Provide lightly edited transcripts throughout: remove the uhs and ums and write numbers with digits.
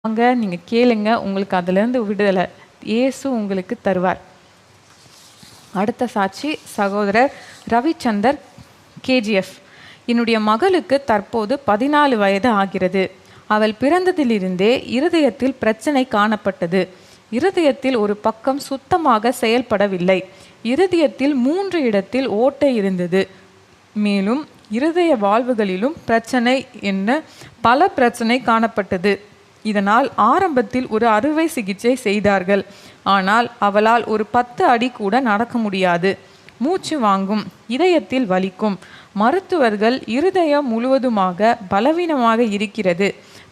வாங்க, நீங்க கேளுங்க. உங்களுக்கு அதிலிருந்து விடுதலை இயேசு உங்களுக்கு தருவார். அடுத்த சாட்சி சகோதரர் ரவிச்சந்தர் கேஜிஎஃப். என்னுடைய மகளுக்கு தற்போது 14 வயது ஆகிறது. அவள் பிறந்ததிலிருந்தே இருதயத்தில் பிரச்சனை காணப்பட்டது. இருதயத்தில் ஒரு பக்கம் சுத்தமாக செயல்படவில்லை. இருதயத்தில் 3 இடத்தில் ஓட்டை இருந்தது. மேலும் இருதய வால்வுகளிலும் பிரச்சனை என்ன பல பிரச்சனை காணப்பட்டது. இதனால் ஆரம்பத்தில் ஒரு அறுவை சிகிச்சை செய்தார்கள். ஆனால் அவளால் ஒரு 10 அடி கூட நடக்க முடியாது. மூச்சு வாங்கும், இதயத்தில் வலிக்கும். மருத்துவர்கள் இருதயம் முழுவதுமாக பலவீனமாக இருக்கிறது,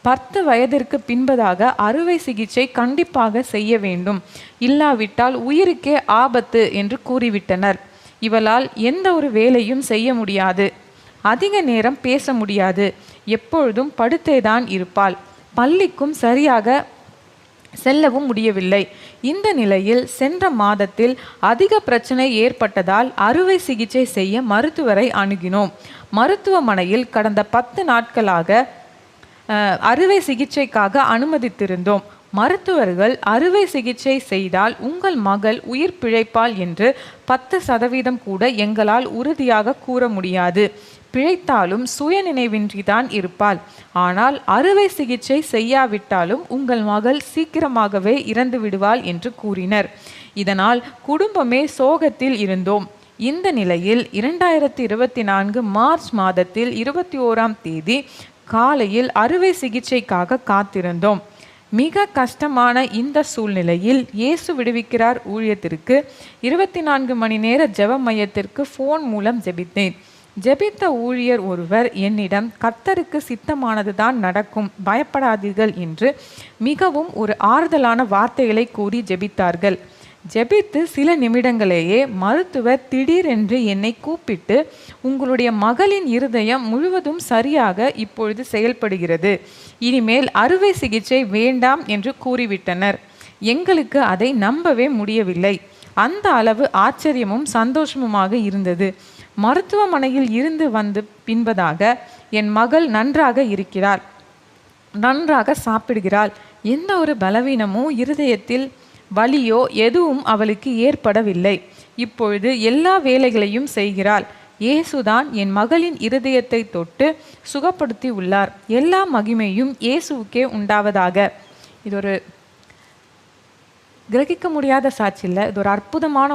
10 வயதிற்கு பின்பதாக அறுவை சிகிச்சை கண்டிப்பாக செய்ய வேண்டும், இல்லாவிட்டால் உயிருக்கே ஆபத்து என்று கூறிவிட்டனர். இவளால் எந்த ஒரு வேலையும் செய்ய முடியாது, அதிக நேரம் பேச முடியாது, எப்பொழுதும் படுத்தேதான் இருப்பாள். பள்ளிக்கும் சரியாக செல்லவும் முடியவில்லை. இந்த நிலையில் சென்ற மாதத்தில் அதிக பிரச்சனை ஏற்பட்டதால் அறுவை சிகிச்சை செய்ய மருத்துவரை அணுகினோம். மருத்துவமனையில் கடந்த 10 நாட்களாக அறுவை சிகிச்சைக்காக அனுமதித்திருந்தோம். மருத்துவர்கள் அறுவை சிகிச்சை செய்தால் உங்கள் மகள் உயிர் பிழைப்பாள் என்று 10% கூட எங்களால் உறுதியாக கூற முடியாது. பிழைத்தாலும் சுயநினைவின்றிதான் இருப்பாள். ஆனால் அறுவை சிகிச்சை செய்யாவிட்டாலும் உங்கள் மகள் சீக்கிரமாகவே இறந்து விடுவாள் என்று கூறினர். இதனால் குடும்பமே சோகத்தில் இருந்தோம். இந்த நிலையில் 2024 மார்ச் மாதத்தில் 21ஆம் தேதி காலையில் அறுவை சிகிச்சைக்காக காத்திருந்தோம். மிக கஷ்டமான இந்த சூழ்நிலையில் இயேசு விடுவிக்கிறார் ஊழியத்திற்கு 24 மணி நேர ஜெப மையத்திற்கு ஃபோன் மூலம் ஜெபித்தேன். ஜெபித்த ஊழியர் ஒருவர் என்னிடம் கர்த்தருக்கு சித்தமானதுதான் நடக்கும், பயப்படாதீர்கள் என்று மிகவும் ஒரு ஆறுதலான வார்த்தைகளை கூறி ஜெபித்தார்கள். ஜெபித்து சில நிமிடங்களேயே மருத்துவர் திடீரென்று என்னை கூப்பிட்டு, உங்களுடைய மகளின் இருதயம் முழுவதும் சரியாக இப்பொழுது செயல்படுகிறது, இனிமேல் அறுவை சிகிச்சை வேண்டாம் என்று கூறிவிட்டனர். எங்களுக்கு அதை நம்பவே முடியவில்லை. அந்த அளவு ஆச்சரியமும் சந்தோஷமுமாக இருந்தது. மருத்துவமனையில் இருந்து வந்து பின்பதாக என் மகள் நன்றாக இருக்கிறாள், நன்றாக சாப்பிடுகிறாள். எந்த ஒரு பலவீனமோ இருதயத்தில் வலியோ எதுவும் அவளுக்கு ஏற்படவில்லை. இப்பொழுது எல்லா வேலைகளையும் செய்கிறாள். இயேசுதான் என் மகளின் இருதயத்தை தொட்டு சுகப்படுத்தி உள்ளார். எல்லா மகிமையும் இயேசுவுக்கே உண்டாவதாக. இது ஒரு கிரகிக்க முடியாத சாட்சி இல்லை, இது ஒரு அற்புதமான